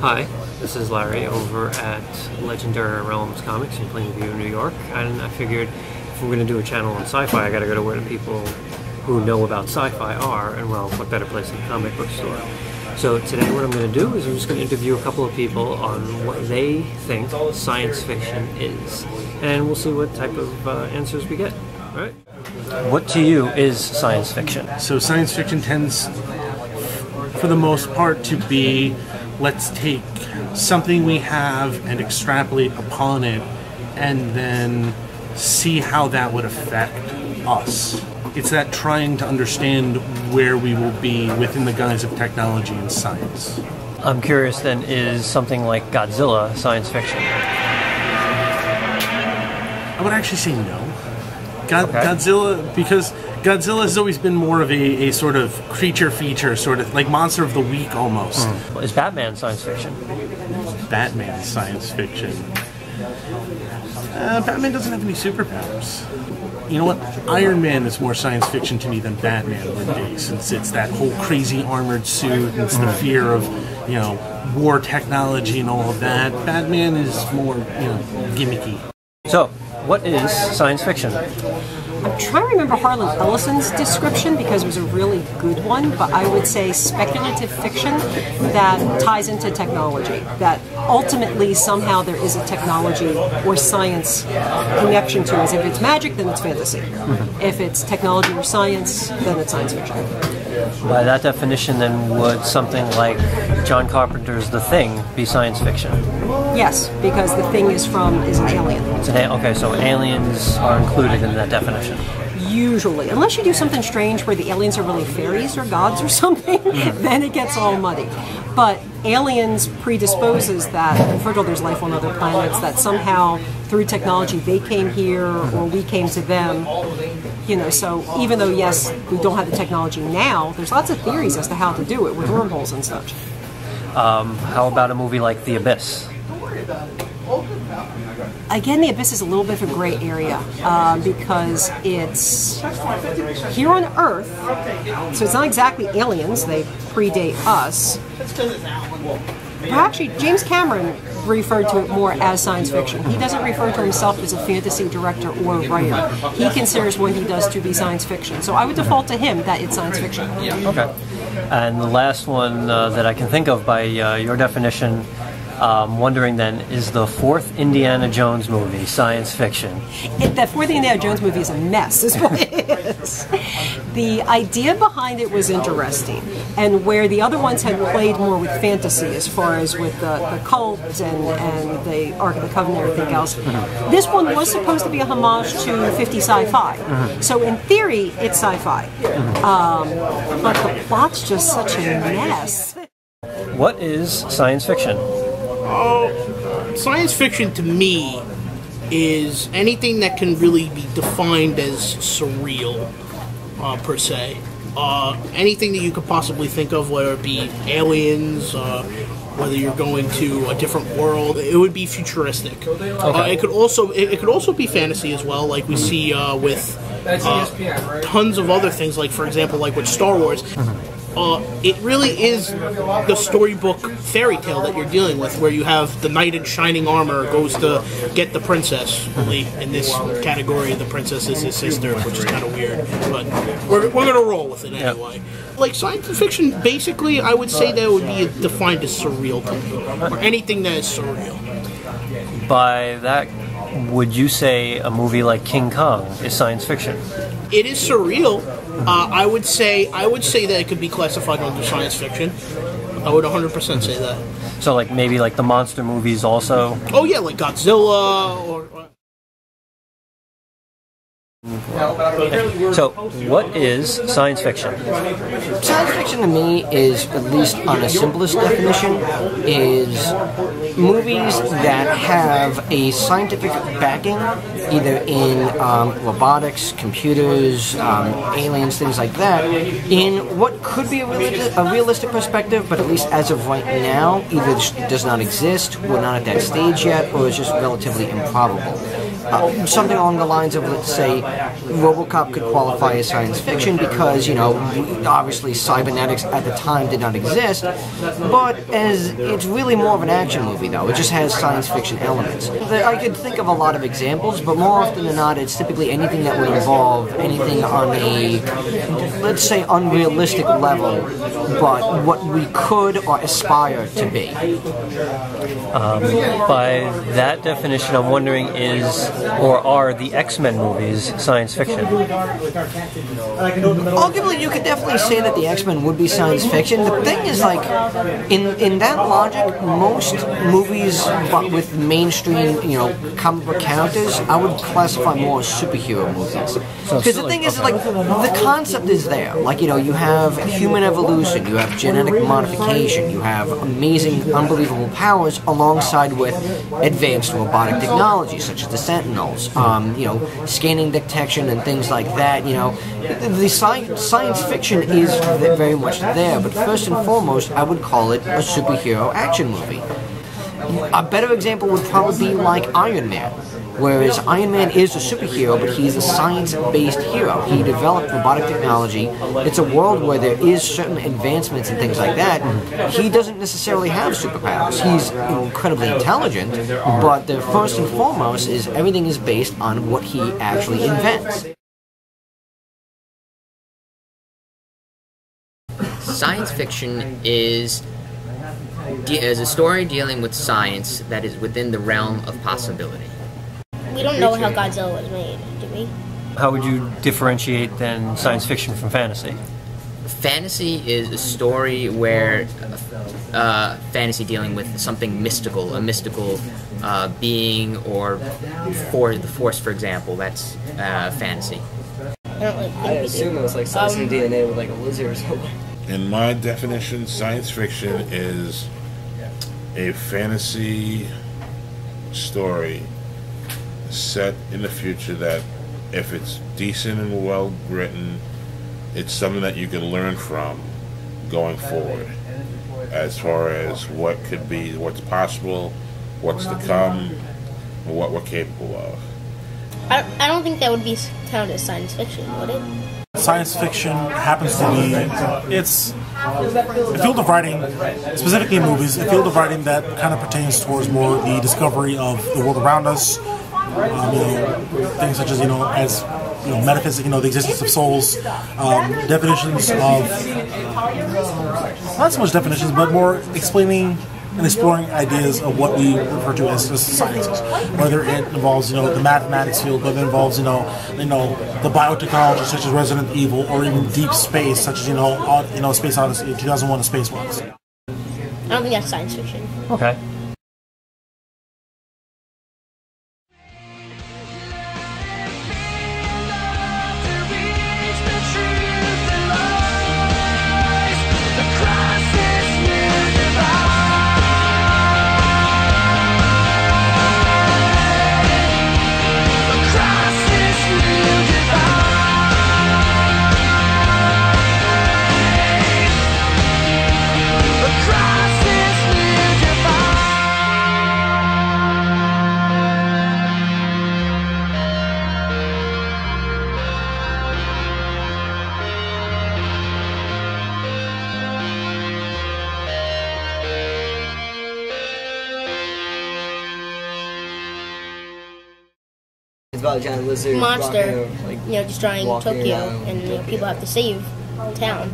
Hi, this is Larry over at Legendary Realms Comics in Plainview, New York, and I figured if we're going to do a channel on sci-fi, I got to go to where the people who know about sci-fi are, and well, what better place than a comic book store. So today what I'm going to do is I'm just going to interview a couple of people on what they think science fiction is, and we'll see what type of answers we get. All right? What to you is science fiction? So science fiction tends, for the most part, to be, let's take something we have and extrapolate upon it and then see how that would affect us. It's that trying to understand where we will be within the guise of technology and science. I'm curious then, is something like Godzilla science fiction? I would actually say no. Okay. Godzilla, because Godzilla has always been more of a sort of creature feature, sort of like monster of the week almost. Is Batman science fiction? Batman science fiction. Batman doesn't have any superpowers. You know what? Iron Man is more science fiction to me than Batman would be, since it's that whole crazy armored suit and it's the fear of, you know, war technology and all of that. Batman is more, you know, gimmicky. So, what is science fiction? I'm trying to remember Harlan Ellison's description because it was a really good one, but I would say speculative fiction that ties into technology, that ultimately somehow there is a technology or science connection to it. As if it's magic, then it's fantasy. If it's technology or science, then it's science fiction. By that definition, then, would something like John Carpenter's The Thing be science fiction? Yes, because The Thing is an alien. Okay, so aliens are included in that definition. Usually, unless you do something strange where the aliens are really fairies or gods or something, then it gets all muddy. But aliens predisposes that, and first of all, there's life on other planets, that somehow through technology they came here or we came to them. You know, so even though, yes, we don't have the technology now, there's lots of theories as to how to do it with wormholes and such. How about a movie like The Abyss? Again, The Abyss is a little bit of a gray area because it's here on Earth, so it's not exactly aliens, they predate us. But actually, James Cameron referred to it more as science fiction. He doesn't refer to himself as a fantasy director or writer. He considers what he does to be science fiction. So I would default to him that it's science fiction. Okay. And the last one that I can think of by your definition, wondering then, is the fourth Indiana Jones movie science fiction? The fourth Indiana Jones movie is a mess, is what it is. The idea behind it was interesting, and where the other ones had played more with fantasy, as far as with the cult and the Ark of the Covenant and everything else, this one was supposed to be a homage to 50 sci-fi. So in theory, it's sci-fi. But the plot's just such a mess. What is science fiction? Science fiction to me is anything that can really be defined as surreal, per se. Anything that you could possibly think of, whether it be aliens, whether you're going to a different world, it would be futuristic. Okay. It could also be fantasy as well, like we see with tons of other things, like for example, like with Star Wars. It really is the storybook fairy tale that you're dealing with, where you have the knight in shining armor goes to get the princess. Only in this category, the princess is his sister, which is kind of weird, but we're going to roll with it anyway. Yep. Like science fiction, basically, I would say that would be defined as surreal to me, or anything that is surreal. By that, would you say a movie like King Kong is science fiction? It is surreal. I would say that it could be classified under science fiction. I would 100% say that. So, like maybe like the monster movies also. Oh yeah, like Godzilla or. So, what is science fiction? Science fiction to me is, at least on a simplest definition, is movies that have a scientific backing, either in robotics, computers, aliens, things like that, in what could be a realistic perspective, but at least as of right now, either does not exist, we're not at that stage yet, or is just relatively improbable. something along the lines of, let's say, RoboCop could qualify as science fiction because, obviously cybernetics at the time did not exist, but as it's really more of an action movie, though. It just has science fiction elements. I could think of a lot of examples, but more often than not, it's typically anything that would involve anything on a, let's say, unrealistic level, but what we could or aspire to be. By that definition, I'm wondering, is or are the X-Men movies science fiction? Arguably, you could definitely say that the X-Men would be science fiction. The thing is, like, in that logic, most movies but with mainstream, comic book characters, I would classify more as superhero movies. Because the thing is, like, the concept is there. Like, you have human evolution, you have genetic modification, you have amazing, unbelievable powers alongside with advanced robotic technology, such as the Sentinels, scanning detection and things like that. The science fiction is very much there, but first and foremost, I would call it a superhero action movie. A better example would probably be like Iron Man. Whereas Iron Man is a superhero, but he's a science-based hero. He developed robotic technology. It's a world where there is certain advancements and things like that. He doesn't necessarily have superpowers. He's incredibly intelligent, but the first and foremost is everything is based on what he actually invents. Science fiction is a story dealing with science that is within the realm of possibility. We don't know how Godzilla was made, do we? How would you differentiate then science fiction from fantasy? Fantasy is a story where fantasy dealing with something mystical, a mystical being, or the Force, for example. That's fantasy. I don't like I assume it was like slicing DNA with like a lizard or something. In my definition, science fiction is a fantasy story set in the future that, if it's decent and well written, it's something that you can learn from going forward, as far as what could be, what's possible, what's to come, and what we're capable of. I don't think that would be counted as science fiction, would it? Science fiction happens to be, it's a field of writing, specifically in movies, a field of writing that kind of pertains towards more the discovery of the world around us, things such as, metaphysics, the existence of souls, definitions of, not so much definitions, but more explaining and exploring ideas of what we refer to as sciences, whether it involves, the mathematics field, whether it involves, the biotechnology such as Resident Evil, or even deep space such as, Space Odyssey, 2001: A Space Odyssey. I don't think that's science fiction. Okay. It's about a giant lizard Monster, destroying Tokyo, and people have to save the town.